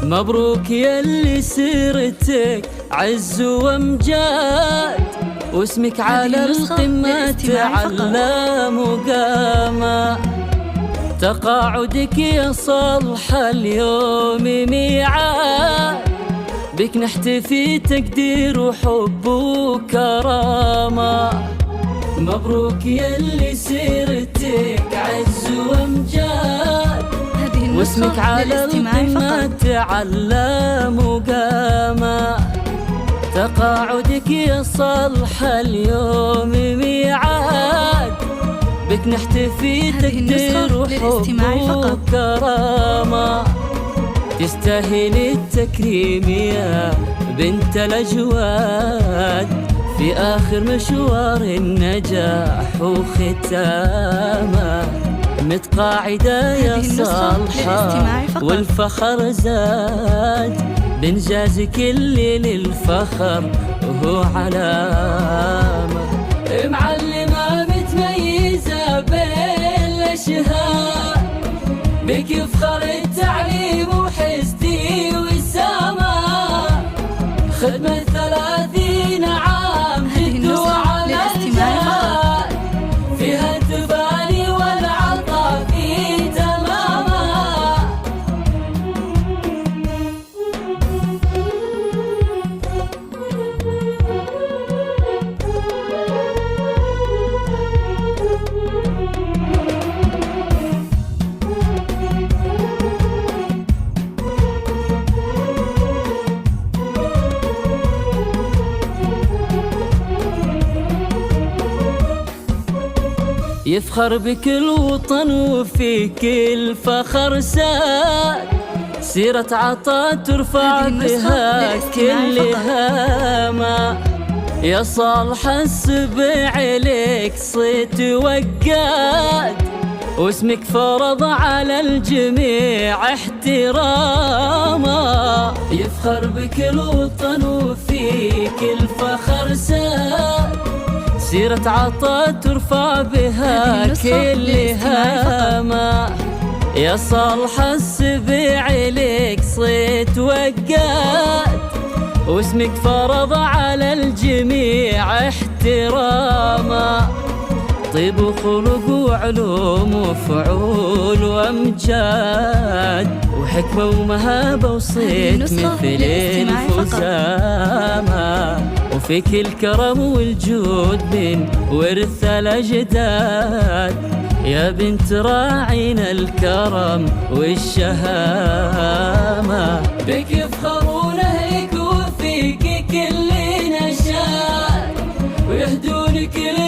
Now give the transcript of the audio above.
مبروك يلي سيرتك عز وامجاد، واسمك على القمة تعلى مقامة. تقاعدك يا صالح اليوم ميعاد، بك نحتفي تقدير وحب وكرامة. مبروك يلي سيرتك عز وامجاد، واسمك على القمة تعلى مقامة. تقاعدك يا صالح اليوم ميعاد، بك نحتفي تقدير وحب وكرامة. تستاهل التكريم يا بنت الأجواد، في آخر مشوار النجاح وختامه. متقاعدة يا صالحة والفخر زاد، بإنجازك اللي للفخر وهو علامة. معلمة متميزة بين الأشهار، بك يفخر التعليم وحسدي وسامة. خدمة 30 عام جد وعلى الجهاد، فيها التفاني والعطاء في تمامه. يفخر بك الوطن وفيك الفخر ساد، سيرة عطاء ترفع بها كل هامة. يا صالح السبع لك صيت وقاد، واسمك فرض على الجميع احتراما. يفخر بك الوطن وفيك الفخر ساد، سيرة عطاء ترفع بها كل هامة. يا صالح السبع لك صيت وقاد، واسمك فرض على الجميع احتراما. طيب وخلق وعلوم وفعول وامجاد، وحكمة ومهابة وصيت مثل الفسامة. وفيك الكرم والجود من ورث الأجداد، يا بنت راعينا الكرم والشهامة. بك يفخرون أهلك وفيك كل نشاد، ويهدون كل